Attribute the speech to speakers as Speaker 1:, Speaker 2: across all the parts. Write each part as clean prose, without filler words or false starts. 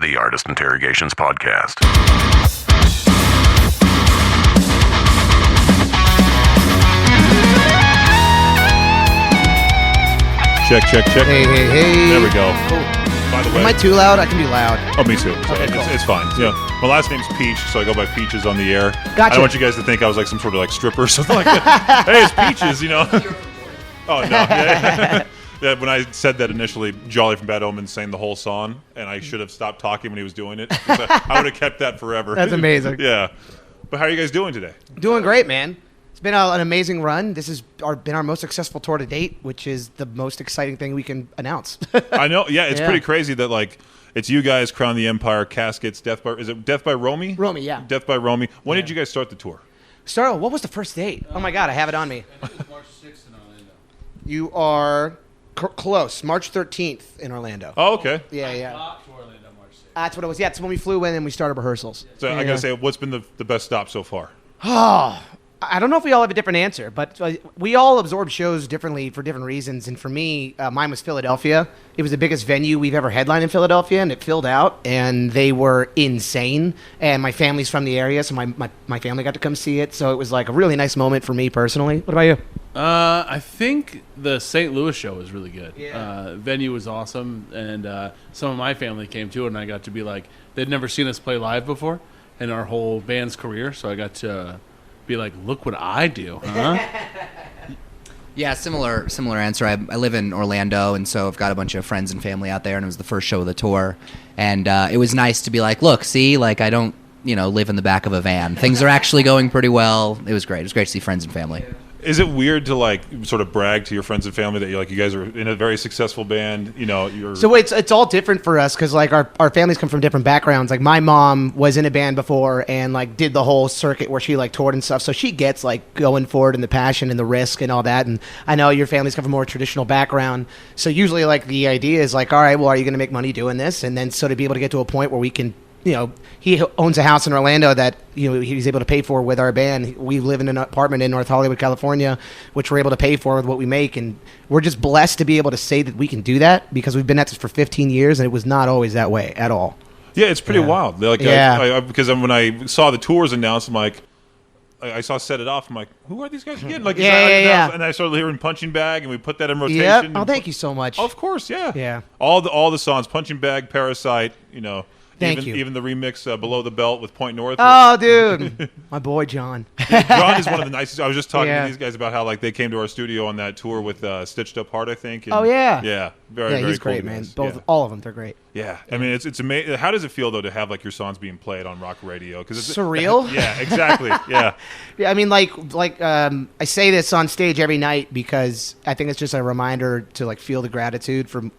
Speaker 1: the Artist Interrogations Podcast.
Speaker 2: Check.
Speaker 3: Hey.
Speaker 2: There we go.
Speaker 3: Cool.
Speaker 2: By the way,
Speaker 3: Am I too loud? I can be loud.
Speaker 2: oh, me too. So
Speaker 3: Okay, cool.
Speaker 2: it's fine. Yeah. My last name's Peach, so I go by Peaches on the air.
Speaker 3: Gotcha.
Speaker 2: I don't want you guys to think I was like some sort of like stripper or something like that. Hey, it's Peaches, you know. Oh, no. Yeah, when I said that initially, Jolly from Bad Omens sang the whole song, and I should have stopped talking when he was doing it. I would have kept that forever.
Speaker 3: That's amazing.
Speaker 2: Yeah. But how are you guys doing today?
Speaker 3: Doing great, man. It's been an amazing run. This has been our most successful tour to date, which is the most exciting thing we can announce.
Speaker 2: I know. Yeah, it's
Speaker 3: Yeah.
Speaker 2: pretty crazy that like it's you guys, Crown the Empire, Caskets, is it Death by Romy?
Speaker 3: Romy, yeah.
Speaker 2: Death by Romy. When did you guys start the tour?
Speaker 3: Starro, what was the first date? Oh my God, I have it on me.
Speaker 4: I think it was March 6th in Orlando.
Speaker 3: You are close. March 13th in Orlando.
Speaker 2: Oh, okay.
Speaker 3: Yeah.
Speaker 4: Got to Orlando March 6th.
Speaker 3: That's what it was. Yeah, it's when we flew in and we started rehearsals.
Speaker 2: So I gotta say, what's been the best stop so far?
Speaker 3: Oh, I don't know if we all have a different answer, but we all absorb shows differently for different reasons. And for me, mine was Philadelphia. It was the biggest venue we've ever headlined in Philadelphia, and it filled out, and they were insane. And my family's from the area, so my family got to come see it. So it was like a really nice moment for me personally. What about you?
Speaker 4: I think the St. Louis show was really good.
Speaker 3: Yeah.
Speaker 4: Venue was awesome, and some of my family came too, and I got to be like, they'd never seen us play live before in our whole band's career, so I got to be like, look what I do, huh?
Speaker 5: Yeah, similar answer. I live in Orlando, and so I've got a bunch of friends and family out there, and it was the first show of the tour. And it was nice to be like, look, see, like I don't, live in the back of a van. Things are actually going pretty well. It was great. It was great to see friends and family.
Speaker 2: Is it weird to like sort of brag to your friends and family that you guys are in a very successful band? You're
Speaker 3: So it's all different for us because like our families come from different backgrounds. Like my mom was in a band before and like did the whole circuit where she like toured and stuff. So she gets like going forward and the passion and the risk and all that. And I know your families come from a more traditional background. So usually like the idea is like, all right, well, are you going to make money doing this? And then so to be able to get to a point where we can, he owns a house in Orlando that, he's able to pay for with our band. We live in an apartment in North Hollywood, California, which we're able to pay for with what we make. And we're just blessed to be able to say that we can do that because we've been at this for 15 years and it was not always that way at all.
Speaker 2: Yeah, it's pretty wild. Like,
Speaker 3: Yeah.
Speaker 2: because when I saw the tours announced, I'm like, I saw Set It Off. I'm like, who are these guys again? Like,
Speaker 3: Yeah.
Speaker 2: And I started hearing Punching Bag, and we put that in rotation.
Speaker 3: Yep. Oh, thank you so much.
Speaker 2: Of course, yeah.
Speaker 3: Yeah.
Speaker 2: All the songs, Punching Bag, Parasite,
Speaker 3: Thank you.
Speaker 2: Even the remix Below the Belt with Point North.
Speaker 3: Oh, dude. My boy, John.
Speaker 2: John is one of the nicest. I was just talking
Speaker 3: Yeah.
Speaker 2: to these guys about how like they came to our studio on that tour with Stitched Up Heart, I think. And,
Speaker 3: Oh, yeah.
Speaker 2: Yeah. Very,
Speaker 3: Yeah,
Speaker 2: very
Speaker 3: he's
Speaker 2: cool
Speaker 3: great, man.
Speaker 2: guys.
Speaker 3: Both,
Speaker 2: Yeah.
Speaker 3: all of them, they're great.
Speaker 2: Yeah, I mean it's amazing. How does it feel though to have like your songs being played on rock radio? Because it's
Speaker 3: Surreal?
Speaker 2: Yeah, exactly. Yeah,
Speaker 3: Yeah, I mean, I say this on stage every night because I think it's just a reminder to like feel the gratitude from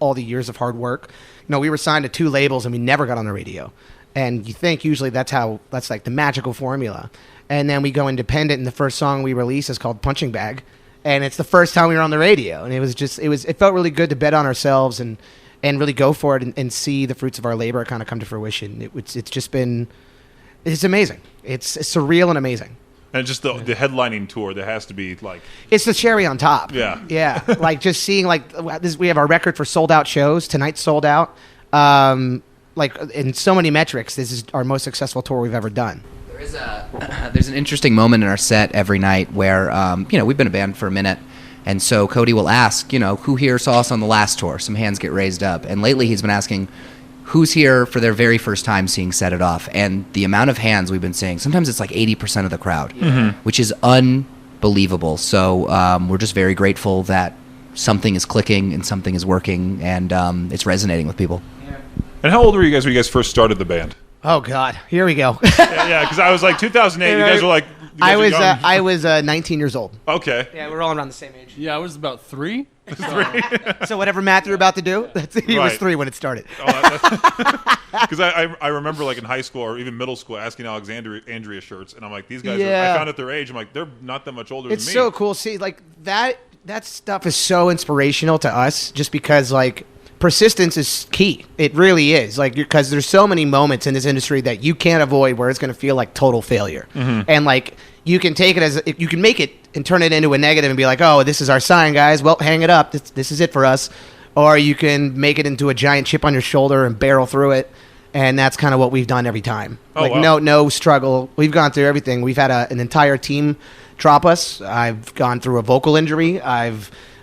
Speaker 3: all the years of hard work. We were signed to 2 labels and we never got on the radio. And you think usually that's like the magical formula. And then we go independent, and the first song we release is called Punching Bag, and it's the first time we were on the radio. And it felt really good to bet on ourselves and really go for it and see the fruits of our labor kind of come to fruition. It's amazing. It's surreal and amazing.
Speaker 2: and just the headlining tour that has to be like
Speaker 3: It's the cherry on top.
Speaker 2: Yeah.
Speaker 3: Yeah. Like just seeing like this, we have our record for sold out shows. Tonight's sold out. Like in so many metrics, this is our most successful tour we've ever done.
Speaker 5: There's an interesting moment in our set every night where, we've been a band for a minute, and so Cody will ask, who here saw us on the last tour? Some hands get raised up. And lately he's been asking, who's here for their very first time seeing Set It Off? And the amount of hands we've been seeing, sometimes it's like 80% of the crowd, which is unbelievable. So we're just very grateful that something is clicking and something is working, and it's resonating with people.
Speaker 2: And how old were you guys when you guys first started the band?
Speaker 3: Oh God, here we go.
Speaker 2: Yeah, because I was like 2008. You guys were like,
Speaker 3: I was 19 years old.
Speaker 2: Okay.
Speaker 3: Yeah, we're all around the same age.
Speaker 4: Yeah, I was about 3.
Speaker 3: So whatever math you were about to do, he was
Speaker 2: Right.
Speaker 3: 3 when it started.
Speaker 2: Because I remember like in high school or even middle school asking Andrea shirts, and I'm like, these guys.
Speaker 3: Yeah.
Speaker 2: I found out their age. I'm like, they're not that much older
Speaker 3: It's
Speaker 2: than me.
Speaker 3: so cool. See, like that stuff is so inspirational to us, just because like persistence is key. It really is. Like because there's so many moments in this industry that you can't avoid where it's going to feel like total failure, and like you can take it as you can make it and turn it into a negative and be like, oh, this is our sign, guys. Well, hang it up. This is it for us. or you can make it into a giant chip on your shoulder and barrel through it. And that's kind of what we've done every time.
Speaker 2: Oh, wow.
Speaker 3: No struggle. We've gone through everything. We've had an entire team drop us. I've gone through a vocal injury.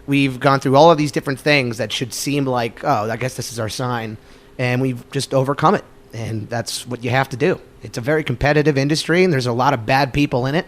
Speaker 3: We've gone through all of these different things that should seem like, oh, I guess this is our sign. And we've just overcome it. And that's what you have to do. It's a very competitive industry, and there's a lot of bad people in it.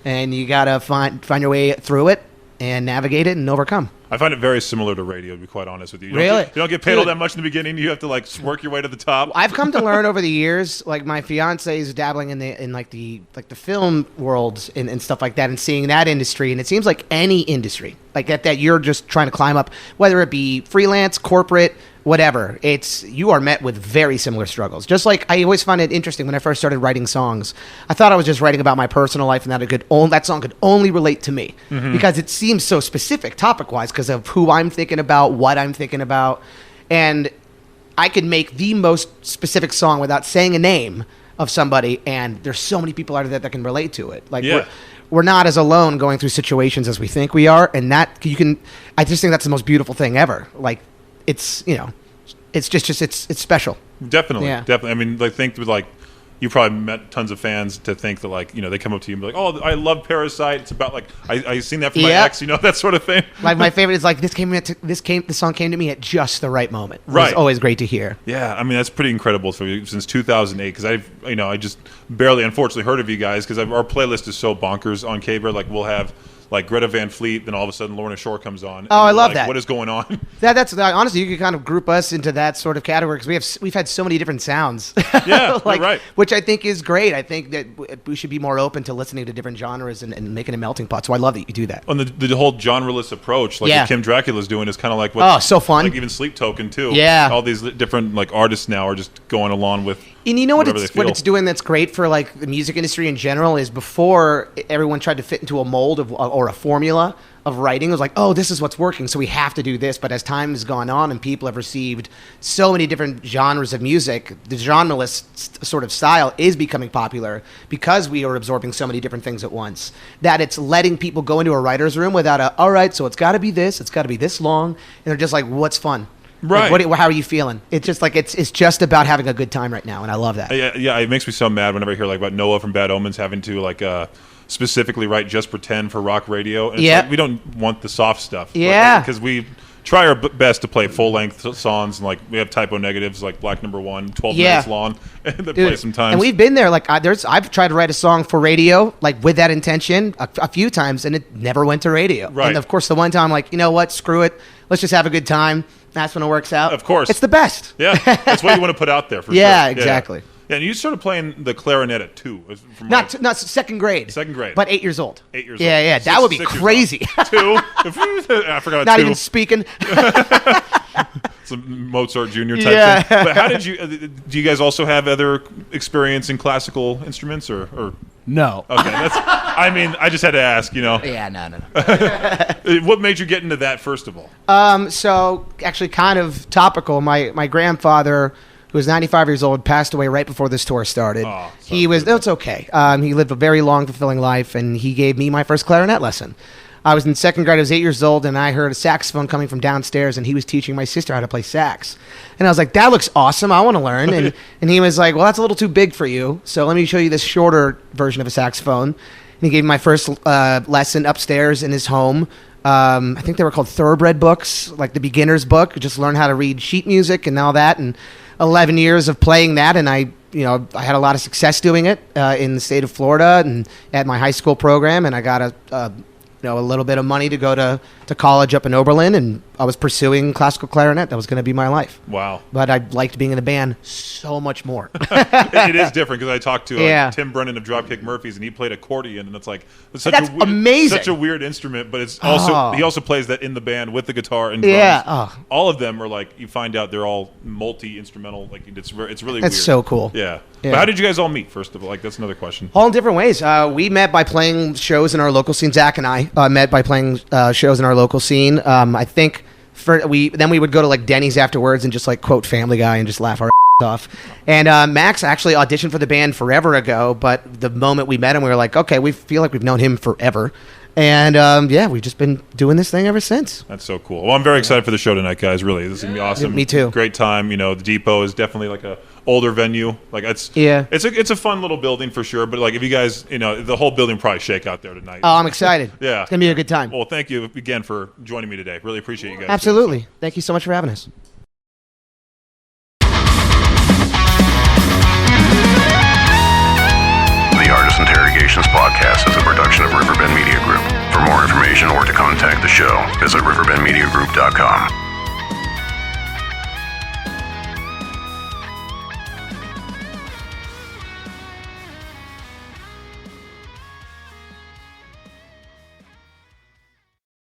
Speaker 3: And you got to find your way through it and navigate it and overcome.
Speaker 2: I find it very similar to radio, to be quite honest with you.
Speaker 3: Really?
Speaker 2: You don't get paid all that much in the beginning. You have to like work your way to the top.
Speaker 3: I've come to learn over the years, like my fiance is dabbling in the film world and stuff like that, and seeing that industry. And it seems like any industry like that you're just trying to climb up, whether it be freelance, corporate, whatever. You are met with very similar struggles. Just like I always find it interesting when I first started writing songs. I thought I was just writing about my personal life, and that song could only relate to me because it seems so specific, topic wise, because of who I'm thinking about, what I'm thinking about, and I could make the most specific song without saying a name of somebody, and there's so many people out there that can relate to it. Like we're not as alone going through situations as we think we are, and I just think that's the most beautiful thing ever. Like it's it's special.
Speaker 2: Definitely,
Speaker 3: Yeah.
Speaker 2: definitely. I mean, think with you probably met tons of fans to think that they come up to you and be like, oh, I love Parasite. It's about I seen that from my ex, that sort of thing.
Speaker 3: Like my favorite is the song came to me at just the right moment.
Speaker 2: Right.
Speaker 3: It's always great to hear.
Speaker 2: Yeah, I mean that's pretty incredible since 2008 because I just barely unfortunately heard of you guys because our playlist is so bonkers on K-Bear. We'll have Greta Van Fleet, then all of a sudden Lorna Shore comes on.
Speaker 3: Oh, I love that.
Speaker 2: What is going on?
Speaker 3: That's honestly, you could kind of group us into that sort of category because we've had so many different sounds.
Speaker 2: Yeah, you're right.
Speaker 3: Which I think is great. I think that we should be more open to listening to different genres and making a melting pot. So I love that you do that.
Speaker 2: On the whole genreless approach, what Kim Dracula's doing is kind of like what.
Speaker 3: Oh, so fun.
Speaker 2: Even Sleep Token too.
Speaker 3: Yeah.
Speaker 2: All these different artists now are just going along with.
Speaker 3: And you know what
Speaker 2: what
Speaker 3: it's doing that's great for the music industry in general is before everyone tried to fit into a mold or a formula of writing. It was like, oh, this is what's working, so we have to do this. But as time has gone on and people have received so many different genres of music, the genreless sort of style is becoming popular because we are absorbing so many different things at once. That it's letting people go into a writer's room without all right, so it's got to be this, it's got to be this long, and they're just like, what's fun?
Speaker 2: Right.
Speaker 3: How are you feeling? It's just it's just about having a good time right now, and I love that.
Speaker 2: Yeah. It makes me so mad whenever I hear about Noah from Bad Omens having to specifically write Just Pretend for rock radio. And it's we don't want the soft stuff.
Speaker 3: Yeah.
Speaker 2: Because we try our best to play full length songs, and we have typo negatives like Black Number 1, 12 minutes long, and they play sometimes.
Speaker 3: And we've been there. I've tried to write a song for radio with that intention a few times, and it never went to radio.
Speaker 2: Right.
Speaker 3: And of course, the one time, you know what? Screw it. Let's just have a good time. That's when it works out.
Speaker 2: Of course.
Speaker 3: It's the best.
Speaker 2: Yeah. That's what you want to put out there for sure.
Speaker 3: Yeah, exactly.
Speaker 2: Yeah, and you started playing the clarinet at 2.
Speaker 3: Not second grade.
Speaker 2: Second grade.
Speaker 3: But 8 years old.
Speaker 2: 8 years old.
Speaker 3: Yeah. That would be crazy.
Speaker 2: 2. I forgot about
Speaker 3: Not
Speaker 2: 2.
Speaker 3: even speaking.
Speaker 2: Some Mozart Jr. type thing. But how did you? Do you guys also have other experience in classical instruments, or?
Speaker 4: No.
Speaker 2: Okay, I just had to ask.
Speaker 5: Yeah, no.
Speaker 2: What made you get into that first of all?
Speaker 3: So actually, kind of topical. My grandfather, who was 95 years old, passed away right before this tour started.
Speaker 2: Oh,
Speaker 3: it's okay. He lived a very long, fulfilling life, and he gave me my first clarinet lesson. I was in second grade. I was 8 years old, and I heard a saxophone coming from downstairs, and he was teaching my sister how to play sax. And I was like, that looks awesome. I want to learn. And he was like, well, that's a little too big for you, so let me show you this shorter version of a saxophone. And he gave me my first lesson upstairs in his home. I think they were called thoroughbred books, like the beginner's book. Just learn how to read sheet music and all that. And 11 years of playing that, and I had a lot of success doing it in the state of Florida and at my high school program, and I got a little bit of money to go to college up in Oberlin, and I was pursuing classical clarinet. That was going to be my life.
Speaker 2: Wow.
Speaker 3: But I liked being in a band so much more.
Speaker 2: It is different because I talked to
Speaker 3: Yeah.
Speaker 2: Tim Brennan of Dropkick Murphys, and he played accordion, and it's
Speaker 3: That's amazing.
Speaker 2: Such a weird instrument, but it's also he also plays that in the band with the guitar and drums.
Speaker 3: Yeah.
Speaker 2: All of them are you find out they're all multi-instrumental. It's really
Speaker 3: That's
Speaker 2: weird.
Speaker 3: so cool.
Speaker 2: Yeah.
Speaker 3: Yeah.
Speaker 2: But how did you guys all meet? First of all, that's another question.
Speaker 3: All in different ways. We met by playing shows in our local scene. Zach and I met by playing shows in our local scene. I think we would go to Denny's afterwards and just quote Family Guy and just laugh our off. And Max actually auditioned for the band forever ago, but the moment we met him, we were like, okay, we feel like we've known him forever. And yeah, we've just been doing this thing ever since.
Speaker 2: That's so cool. Well, I'm very excited for the show tonight, guys. Really, this is gonna be awesome.
Speaker 3: Me too.
Speaker 2: Great time. You know, the Depot is definitely like a older venue. Like it's a fun little building for sure. But like if you guys, you know, the whole building probably shake out there tonight.
Speaker 3: Oh, I'm excited.
Speaker 2: Yeah,
Speaker 3: it's gonna be a good time.
Speaker 2: Well, thank you again for joining me today. Really appreciate you guys.
Speaker 3: Absolutely. Thank you so much for having us.
Speaker 1: The Artist Interrogations podcast is a production of Riverbend Media Group. For more information or to contact the show, visit riverbendmediagroup.com.